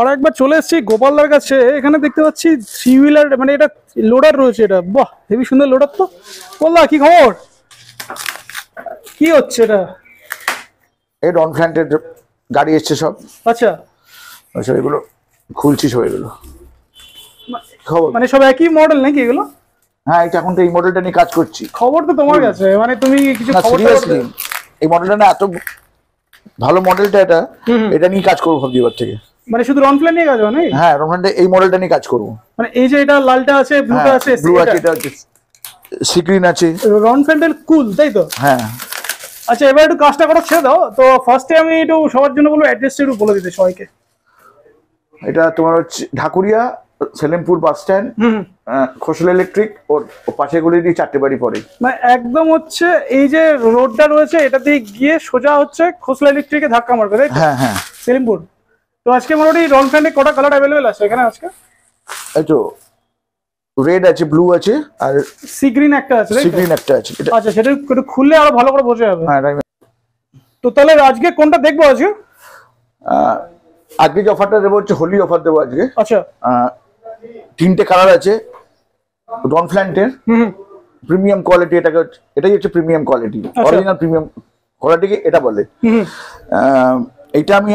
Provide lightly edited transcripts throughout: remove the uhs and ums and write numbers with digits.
আর একবার চলে এসেছি গোপালদার কাছে। এখানে দেখতে পাচ্ছি থ্রি হুইলার, মানে এটা লোডার রয়েছে। এটা বাহ, হেবি সুন্দর লোডার তো। বললা কি খবর, কি হচ্ছে এটা? এই ডন ফ্ল্যান্টের গাড়ি এসছে সব। আচ্ছা, আচ্ছা, এগুলো খুলছি সব। এগুলো খবর, মানে সব একই মডেল নাকি এগুলো? হ্যাঁ, এটা এখন তো এই মডেলটা নিয়ে কাজ করছি। খবর তো তোমার কাছে, মানে তুমি কিছু না, খবর সিরিয়াসলি এই মডেলটা না এত ভালো মডেলটা, এটা নিয়ে কাজ করবো ভাবছি এবার থেকে। মানে শুধু রন প্ল্যান নিয়ে কাজ হয় নাকি? হ্যাঁ, ডন ফ্ল্যান্টে এই মডেলটা নিয়ে কাজ করবো। মানে এই যে এটা লালটা আছে, ব্লুটা আছে, ব্লু আছে, এটা আছে, সি গ্রিন আছে। রন প্ল্যান্টের কুল, তাই তো? হ্যাঁ। আচ্ছা, এবার একটু কাজটা করা ছেড়ে দাও তো। ফার্স্টে আমি একটু সবার জন্য বলবো অ্যাড্রেসটা একটু বলে দিতে সবাইকে। এটা তোমার হচ্ছে ঢাকুরিয়া সেলেমপুর বাস স্ট্যান্ড, খোসলা ইলেকট্রিক, ওর পাশে গুলি দিয়ে 4টে বাড়ি পড়ে। মানে একদম হচ্ছে এই যে রোডটা রয়েছে এটা দিয়ে গিয়ে সোজা হচ্ছে খোসলা ইলেকট্রিকে ধাক্কা মারবে, তাই তো? হ্যাঁ হ্যাঁ। সেলিমপুর। তো আজকে মোটামুটি রন ফ্যান্ডে কটা কালার অ্যাভেলেবেল আছে এখানে আজকে? এই তো রেড আছে, ব্লু আছে, আর সি গ্রিন একটা আছে, সি গ্রিন একটা আছে। আচ্ছা, সেটা একটু খুললে আরো ভালো করে বোঝা যাবে। হ্যাঁ, তো তাহলে আজকে কোনটা দেখবো আজকে? আজকে যে অফারটা দেবো হচ্ছে হোলি অফার দেবো আজকে। আচ্ছা। 3টে কালার আছে ডন ফ্ল্যান্টের, প্রিমিয়াম কোয়ালিটি। এটাই হচ্ছে প্রিমিয়াম কোয়ালিটি, অরিজিনাল প্রিমিয়াম কোয়ালিটিকে এটা বলে। এইটা আমি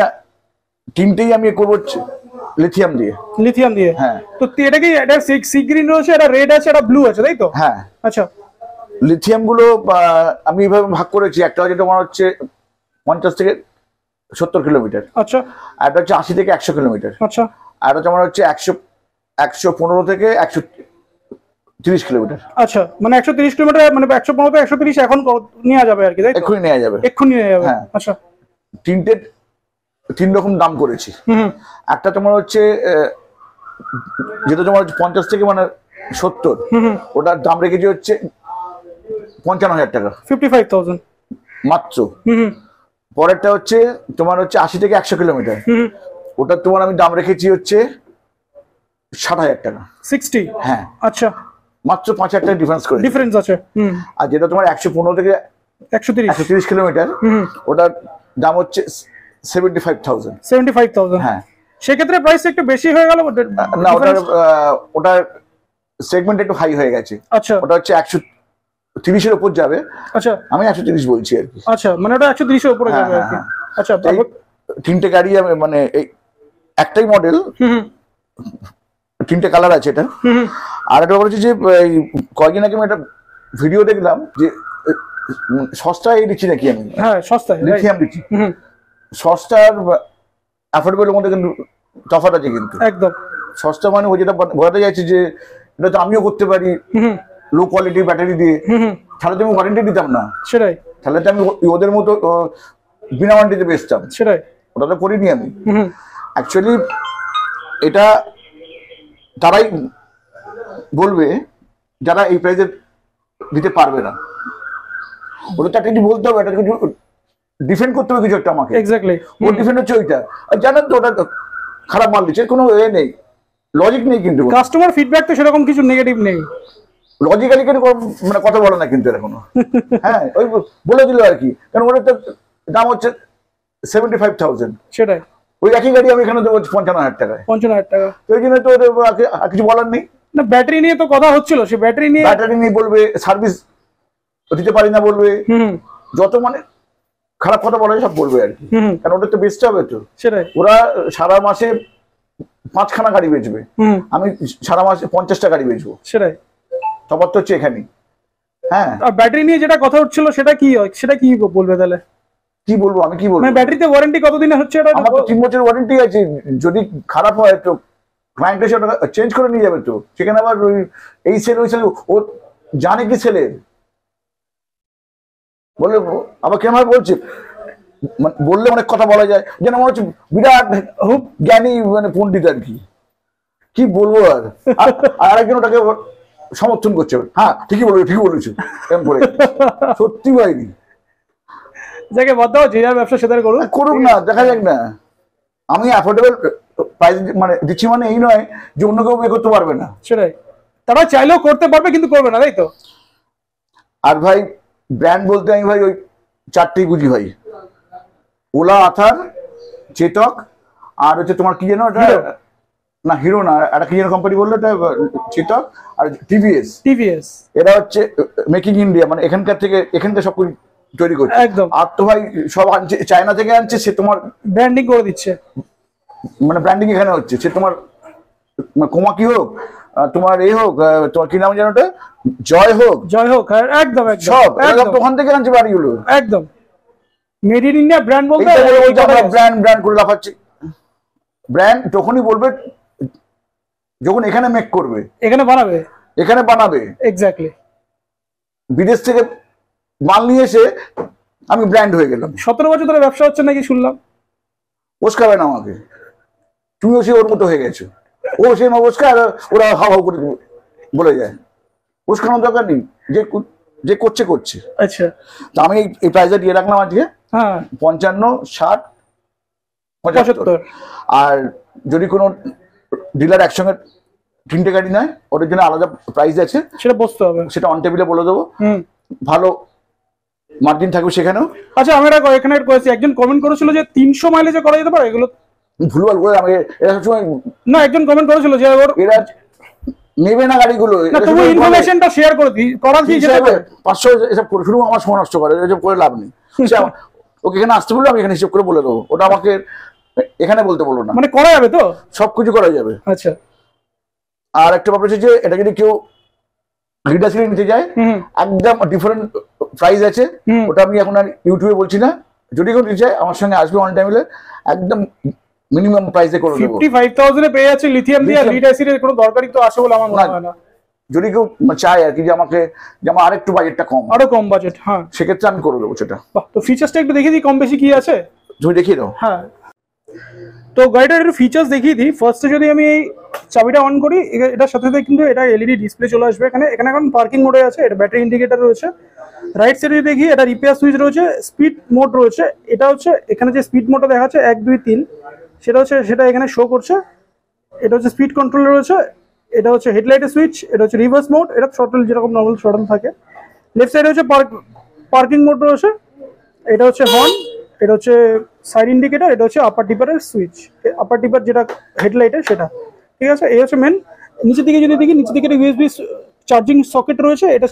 3টেই আমি করবো লিথিয়াম দিয়ে। লিথিয়াম দিয়ে? হ্যাঁ। তো এটা কি, এটা সি গ্রিন রয়েছে, এটা রেড আছে, এটা ব্লু আছে, তাই তো? হ্যাঁ। আচ্ছা। লিথিয়াম গুলো আমি এইভাবে ভাগ করেছি। একটা হচ্ছে তোমার হচ্ছে 50 থেকে 70 কিলোমিটার। আচ্ছা। আর একটা হচ্ছে 80 থেকে 100 কিলোমিটার। আচ্ছা। আর একটা তোমার হচ্ছে 115 থেকে 130 কিলোমিটার। আচ্ছা, মানে 130 কিলোমিটার, মানে 115 থেকে 130 এখন নেওয়া যাবে আর কি, তাই তো? এক্ষুনি নেওয়া যাবে। এক্ষুনি নেওয়া যাবে। হ্যাঁ। আচ্ছা। 3 রকম দাম করেছি। একটা তোমার হচ্ছে যেটা তোমার 50 থেকে মানে 70, ওটার দাম রেখেছি হচ্ছে 55,000 টাকা, 55,000 মাত্র। পরেরটা হচ্ছে তোমার হচ্ছে 80 থেকে 100 কিলোমিটার, ওটার তোমার আমি দাম রেখেছি হচ্ছে 60,000 টাকা। 60? হ্যাঁ। আচ্ছা, মাত্র 5,000 টাকা ডিফারেন্স আছে। আর যেটা তোমার 115 থেকে 130 কিলোমিটার, ওটার দাম হচ্ছে 75,000। 75,000? হ্যাঁ। সেক্ষেত্রে প্রাইস একটু বেশি হয়ে গেল না, ওটার সেগমেন্ট একটু হাই হয়ে গেছে। আচ্ছা। ওটা হচ্ছে 130-এর উপর যাবে। আচ্ছা। আমি 130 বলছি আর কি। আচ্ছা, মানে ওটা 130-এর উপরে যাবে আর কি। আচ্ছা। 3টে গাড়ি মানে এই একটাই মডেল, 3টে কালার আছে এটা। আর একটা বলেছি যে কয়েকদিন আগে আমি একটা ভিডিও দেখলাম যে সস্তায় দিচ্ছি নাকি আমি। হ্যাঁ, সস্তায় লিথিয়াম দিচ্ছি। সস্তার অ্যাফোর্ডেবলের মধ্যে কিন্তু তফাৎ আছে। কিন্তু একদম সস্তা মানে ওই যেটা বোঝাতে যাচ্ছে যে এটা তো আমিও করতে পারি লো কোয়ালিটির ব্যাটারি দিয়ে, তাহলে তো আমি ওয়ারেন্টি দিতাম না। সেটাই। তাহলে তো আমি ওদের মতো বিনা ওয়ারেন্টিতে বেচতাম। সেটাই। ওটা তো করিনি আমি। অ্যাকচুয়ালি এটা তারাই বলবে যারা এই প্রাইসে দিতে পারবে না। ওটা তো একটা বলতে হবে, এটা কিছু ডিফেন্ড করতে হবে কিছু একটা আমাকে। এক্স্যাক্টলি। ওর ডিফেন্ড হচ্ছে ওইটা। আর জানেন তো ওটা খারাপ মাল দিচ্ছে, কোনো নেই, লজিক নেই। কিন্তু কাস্টমার ফিডব্যাক তো সেরকম কিছু নেগেটিভ নেই। লজিক্যালি কিন্তু মানে কথা বলে না কিন্তু এরকম। হ্যাঁ, ওই বলে দিল আর কি। কারণ ওটার তো দাম হচ্ছে 75,000। সেটাই। ওই একই গাড়ি আমি এখানে দেবো 55,000 টাকায়। 55,000 টাকা। তো ওই জন্য তো কিছু বলার নেই। না, ব্যাটারি নিয়ে তো কথা হচ্ছিল, সে ব্যাটারি নিয়ে বলবে, সার্ভিস দিতে পারি না বলবে, যত মানে খারাপ কথা বলে সব বলবে আর কি। কারণ ওটা তো বেচতে হবে তো। সেটাই। ওরা সারা মাসে 5খানা গাড়ি বেচবে, আমি সারা মাসে 50টা গাড়ি বেচবো। সেটাই। তফাৎ হচ্ছে এখানেই। হ্যাঁ। আর ব্যাটারি নিয়ে যেটা কথা হচ্ছিল সেটা কি বলবে তাহলে? কি বলবো, আমি কি বলবো? মানে ব্যাটারিতে ওয়ারেন্টি কতদিনে হচ্ছে এটা? আমার তো 3 বছরের ওয়ারেন্টি আছে। যদি খারাপ হয় তো ক্লায়েন্ট এসে ওটা চেঞ্জ করে নিয়ে যাবে তো। সেখানে আবার এই সেল ওই সেল, ও জানে কি সেলের বলে। আবার কেমন বলছে, বললে অনেক কথা বলা যায়, যেন মনে হচ্ছে বিরাট খুব জ্ঞানী মানে পণ্ডিত আর কি। কি বলবো আর আরেকজন ওটাকে সমর্থন করছে। হ্যাঁ, ঠিকই বলেছো এরকম করে। সত্যি ভাইনি, যাকে বাদ দাও, যে যার ব্যবসা সেটাই করুক না, দেখা যাক না। আমি অ্যাফোর্ডেবল প্রাইস মানে দিচ্ছি, মানে এই নয় যে অন্য কেউ বিয়ে করতে পারবে না। সেটাই। তারা চাইলেও করতে পারবে কিন্তু করবে না, তাই তো? আর ভাই ব্র্যান্ড বলতে আমি ভাই ওই 4টেই বুঝি ভাই, ওলা, আথার, চেতক আর হচ্ছে তোমার কি যেন এটা, Hero? না হিরো না, একটা কি যেন কোম্পানি বললো এটা, চেতক আর টিভিএস। টিভিএস এরা হচ্ছে মেকিং ইন্ডিয়া, মানে এখানকার সব কিছু তৈরি করছে একদম। আর তো ভাই সব আনছে চায়না থেকে আনছে, সে তোমার ব্র্যান্ডিং করে দিচ্ছে। মানে ব্র্যান্ডিং এখানে হচ্ছে, সে তোমার কোমাকি হোক, তোমার এই হোক, তোমার কি নাম জানো ওটা, জয় হোক, জয় হোক, একদম একদম সব একদম ওখান থেকে আনছে বাড়িগুলো। একদম মেড ইন ইন্ডিয়া ব্র্যান্ড বলতে আমরা ব্র্যান্ড ব্র্যান্ড করে লাফাচ্ছি। ব্র্যান্ড তখনই বলবে যখন এখানে মেক করবে, এখানে বানাবে, এখানে বানাবে। এক্স্যাক্টলি। বিদেশ থেকে মাল নিয়ে এসে আমি ব্র্যান্ড হয়ে গেলাম। 17 বছর ধরে ব্যবসা হচ্ছে নাকি শুনলাম। ওস্কাবে না আমাকে, তুমিও সে ওর মতো হয়ে গেছো। ও সে ওস্কা, আর ওরা হাও হাও করে বলে যায়। ওস্কানোর দরকার নেই, যে করছে করছে। আচ্ছা, তো আমি এই প্রাইসটা দিয়ে রাখলাম আজকে হ্যাঁ 55, 60, 75। 75। আর যদি কোনো ডিলার একসঙ্গে 3টে গাড়ি নেয়, ওটার জন্য আলাদা প্রাইস আছে, সেটা বসতে হবে। সেটা অন টেবিলে বলে দেবো। হুম, ভালো মার্জিন থাকবে সেখানেও। আচ্ছা আমি এখানে করেছি, একজন কমেন্ট করেছিল যে 300 মাইলেজে করা যেতে পারে এগুলো। ভুলভাল করে আমাকে এরা সবসময়, না একজন কমেন্ট করেছিল যে ওর এরা নেবে না গাড়িগুলো। না, তবু ইনফরমেশনটা শেয়ার করে দিই, করা কি যেতে পারে। 500 এসব করে শুধু আমার সময় নষ্ট করে, এসব করে লাভ নেই। ওকে এখানে আসতে বললো, আমি এখানে হিসেব করে বলে দেবো, ওটা আমাকে এখানে বলতে বললো না। মানে করা যাবে তো, সবকিছু করা যাবে। আচ্ছা। আর একটা ব্যাপার হচ্ছে যে এটা যদি কেউ লিডার সিরিজ নিতে যায়, হুম একদম ডিফারেন্ট প্রাইস আছে, হুম। ওটা আমি এখন আর ইউটিউবে বলছি না। যদি কেউ নিতে চায় আমার সঙ্গে আসবে অন টাইমে, একদম মিনিমাম প্রাইসে করে দেবো। 55,000 এ পেয়ে যাচ্ছে লিথিয়াম দিয়ে, লিড অ্যাসিডের কোনো দরকারই তো আসে বলে আমার মনে হয় না। যদি কেউ চায় আর কি যে আমাকে, যে আমার আরেকটু বাজেটটা কম, আরো কম বাজেট, হ্যাঁ সেক্ষেত্রে আমি করে দেবো সেটা। বাহ, তো ফিচার্সটা একটু দেখিয়ে দিই কম বেশি কি আছে। তুমি দেখিয়ে দাও। হ্যাঁ, তো গাড়িটার একটু ফিচার্স দেখিয়ে দিই। ফার্স্টে যদি আমি এই চাবিটা অন করি, এটার সাথে সাথে কিন্তু এটা এলইডি ডিসপ্লে চলে আসবে। এখানে এখন পার্কিং মোডে আছে, এটা ব্যাটারি ইন্ডিকেটর রয়েছে। রাইট সাইডে দেখি এটা রিপেয়ার সুইচ রয়েছে, স্পিড মোড রয়েছে। এটা হচ্ছে এখানে যে স্পিড মোডটা দেখাচ্ছে 1 2 3, সেটা এখানে শো করছে। এটা হচ্ছে স্পিড কন্ট্রোল রয়েছে। এটা হচ্ছে হেডলাইটের সুইচ, এটা হচ্ছে রিভার্স মোড, এটা থ্রটল যেরকম নর্মাল থ্রটল থাকে। লেফট সাইডে হচ্ছে পার্কিং মোড রয়েছে। এটা হচ্ছে হর্ন, এটা হচ্ছে সাইড ইন্ডিকেটর, এটা হচ্ছে আপার টিপারের সুইচ, আপার টিপার যেটা হেডলাইটের সেটা, ঠিক আছে। এই হচ্ছে মেন। নিচের দিকে যদি দেখি, নিচের দিকে ইউএসবি চার্জিং সকেট রয়েছে। এটা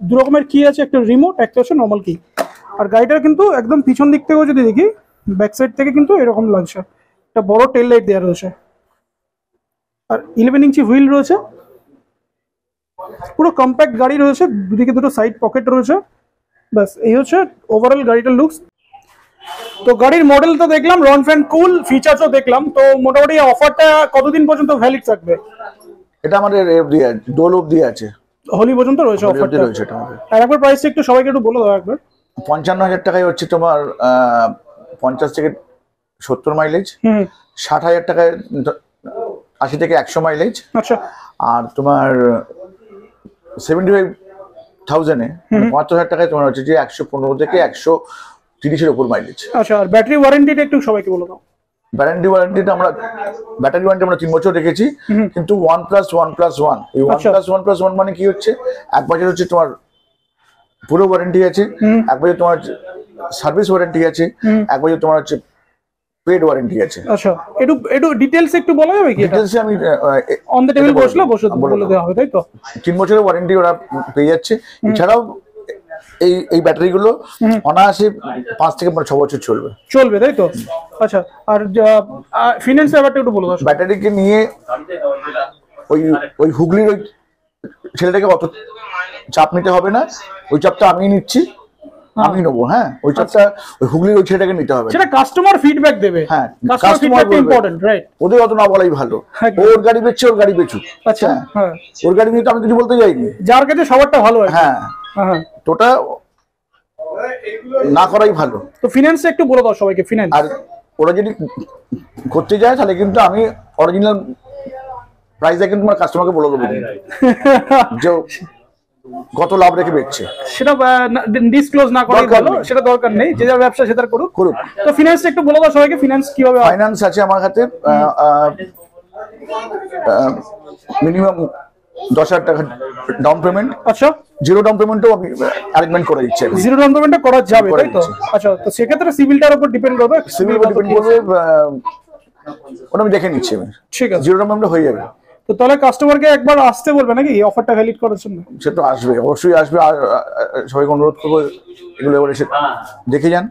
দু রকমের কি আছে, একটা রিমোট, একটা হচ্ছে নর্মাল কি। আর গাড়িটার কিন্তু একদম পিছন দিক থেকেও যদি দেখি, ব্যাক সাইড থেকে কিন্তু এরকম লাগছে, একটা বড় টেল লাইট দেওয়া রয়েছে। আর 11 ইঞ্চি হুইল রয়েছে, পুরো কম্প্যাক্ট গাড়ি রয়েছে, দুদিকে দুটো সাইড পকেট রয়েছে। ব্যাস এই হচ্ছে ওভারঅল গাড়িটার লুকস। তো গাড়ির মডেল তো দেখলাম, রন ফ্যান কুল, ফিচারসও দেখলাম। তো মোটামুটি অফারটা কতদিন পর্যন্ত ভ্যালিড থাকবে? এটা আমাদের অবধি আছে, দোল অবধি আছে, হোলি পর্যন্ত রয়েছে অফারটা। রয়েছে এটা আমাদের। আর একবার প্রাইসটা একটু সবাইকে একটু বলে দাও একবার। 55,000 টাকায় হচ্ছে তোমার 50 থেকে 70 মাইলেজ, হুম 60,000 টাকায় 80 থেকে 100 মাইলেজ, আচ্ছা আর তোমার 75,000-এ 75,000 টাকায় তোমার হচ্ছে যে 115 থেকে 130-এর উপর মাইলেজ। আচ্ছা, আর ব্যাটারি ওয়ারেন্টিটা একটু সবাইকে বলে দাও। ব্যাটারি ওয়ারেন্টি আমরা 3 বছর রেখেছি, কিন্তু 1+1+1, এই 1+1+1 মানে কি হচ্ছে, 1 বছর হচ্ছে তোমার পুরো ওয়ারেন্টি আছে, 1 বছর তোমার সার্ভিস ওয়ারেন্টি আছে, 1 বছর তোমার হচ্ছে পেড ওয়ারেন্টি আছে। আচ্ছা, একটু ডিটেইলস একটু বলা যাবে কি? এটা ডিটেইলসে আমি অন দ্য টেবিল বসলে বলে দেওয়া হবে, তাই তো? 3 বছরের ওয়ারেন্টি ওরা পেয়ে যাচ্ছে। এছাড়াও এই ব্যাটারিগুলো অনায়াসে 5 থেকে 6 বছর চলবে, তাই তো? আচ্ছা, আর ফিনান্স ব্যাপারটা একটু বলে দাও। ব্যাটারিকে নিয়ে ওই হুগলির ওই ছেলেটাকে অত চাপ নিতে হবে না, ওই চাপটা আমি নিচ্ছি, আমি নেবো। হ্যাঁ, ওই চাপটা ওই হুগলির ওই ছেলেটাকে নিতে হবে, সেটা কাস্টমার ফিডব্যাক দেবে। হ্যাঁ, কাস্টমার ফিডব্যাকটা ইম্পর্টেন্ট, রাইট? ওদের অত না বলাই ভালো, ওর গাড়ি বেচছে, ওর গাড়ি বেচুক। আচ্ছা, হ্যাঁ, ওর গাড়ি নিয়ে তো আমি কিছু বলতে যাইনি, যার কাছে সবারটা ভালো হয়। হ্যাঁ হ্যাঁ, তোটা না করাই ভালো। তো ফিনান্স একটু বলে দাও সবাইকে, ফিনান্স। আর ওরা যদি করতে যায় তাহলে কিন্তু আমি অরিজিনাল প্রাইসটা কিন্তু আমার কাস্টমারকে বলে দেবো যে কত লাভ রেখে বেচছে, সেটা ডিসক্লোজ না করাই ভালো, সেটা দরকার নেই, যে যার ব্যবসা সেটা করুক। তো ফিনান্স একটু বলে দাও সবাইকে, ফিনান্স কিভাবে? ফাইন্যান্স আছে আমার হাতে, মিনিমাম 10,000 টাকা ডাউন পেমেন্ট। আচ্ছা, জিরো ডাউন পেমেন্টও আমি অ্যারেঞ্জমেন্ট করে দিচ্ছি। জিরো ডাউন পেমেন্টটা করা যাবে, তাই তো? আচ্ছা, তো সেক্ষেত্রে সিভিলটার উপর ডিপেন্ড করবে। সিভিল উপর ডিপেন্ড করবে, ওটা আমি দেখে নিচ্ছি, আমি ঠিক আছে, 0 ডাউন পেমেন্ট হয়ে যাবে। তো তাহলে কাস্টমারকে একবার আসতে বলবে নাকি এই অফারটা ভ্যালিড করার জন্য? সে তো আসবে, অবশ্যই আসবে। আর সবাইকে অনুরোধ করবো এগুলো এবার এসে দেখে যান,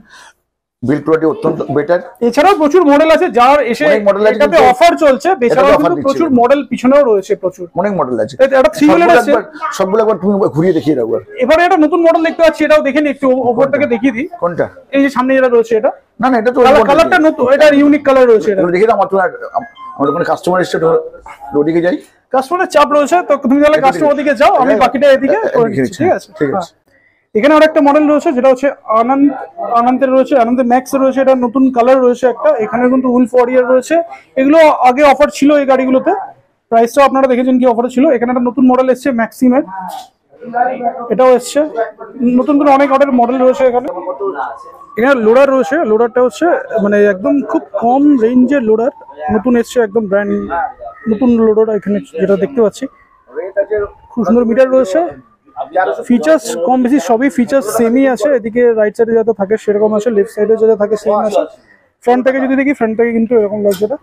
বিল কোয়ালিটি অত্যন্ত বেটার। এছাড়াও প্রচুর মডেল আছে যার এসে অনেক model আছে, এটাতে কিন্তু অফার চলছে, এছাড়াও offer কিন্তু দিচ্ছে। প্রচুর মডেল পিছনেও রয়েছে প্রচুর। অনেক মডেল আছে, এটা 3 হুইলার আছে। সবগুলো একবার তুমি ঘুরিয়ে দেখিয়ে দাও। এবারে একটা নতুন মডেল দেখতে পাচ্ছি, এটাও দেখে নি একটু, ওপর থেকে দেখিয়ে দিই। কোনটা? এই যে সামনে যেটা রয়েছে, এটা না না, এটা তো কালারটা নতুন, এটা ইউনিক কালার রয়েছে। এটা দেখে দাও। আমার ওখানে কাস্টমার এসছে, ওদিকে যাই। কাস্টমারের চাপ রয়েছে, তো তুমি তাহলে কাস্টমার দিকে যাও, আমি বাকিটা এদিকে করে নিচ্ছি, ঠিক আছে? ঠিক আছে। এখানে আরেকটা মডেল রয়েছে যেটা হচ্ছে আনন্দের রয়েছে, আনন্দের ম্যাক্স রয়েছে, এটা নতুন কালার রয়েছে একটা। এখানে কিন্তু উলফ ওয়ারিয়ার রয়েছে, এগুলো আগে অফার ছিল এই গাড়িগুলোতে, প্রাইসটাও আপনারা দেখেছেন কি অফার ছিল। এখানে একটা নতুন মডেল এসছে ম্যাক্সিমের, এটাও এসছে নতুন করে, অনেক অর্ডার মডেল রয়েছে এখানে। এখানে লোডার রয়েছে, লোডারটা হচ্ছে মানে একদম খুব কম রেঞ্জের লোডার, নতুন এসছে একদম ব্র্যান্ড নতুন লোডার। এখানে যেটা দেখতে পাচ্ছি খুব সুন্দর মিটার রয়েছে, ফিচার্স কম বেশি সবই ফিচার্স সেমই আছে। এদিকে রাইট সাইডে যেটা থাকে সেরকম আছে, লেফট সাইডে যেটা থাকে সেম আছে। ফ্রন্ট থেকে যদি দেখি, ফ্রন্ট থেকে কিন্তু এরকম লাগছে এটা।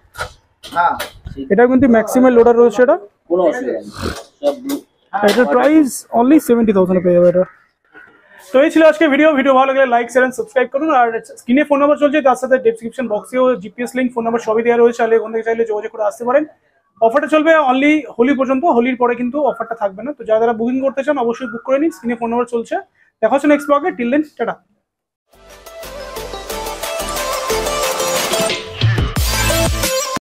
এটা কিন্তু ম্যাক্সিমাম লোডার রয়েছে এটা। এটার প্রাইস অনলি 70,000 পেয়ে যাবে এটা। তো এই ছিল আজকে ভিডিও ভালো লাগলে লাইক শেয়ার এন্ড সাবস্ক্রাইব করুন। আর স্ক্রিনে ফোন নাম্বার চলছে, তার সাথে ডেসক্রিপশন বক্সেও জিপিএস লিংক, ফোন নাম্বার সবই দেওয়া রয়েছে, তাহলে ওখান থেকে চাইলে যোগাযোগ করে আসতে পারেন। অফারটা চলবে অনলি হোলি পর্যন্ত, হোলির পরে কিন্তু অফারটা থাকবে না। তো যারা বুকিং করতে চান অবশ্যই বুক করে নিন, স্ক্রিনে ফোন নাম্বার চলছে। দেখা হচ্ছে নেক্সট ব্লগে, টিল দেন টাটা।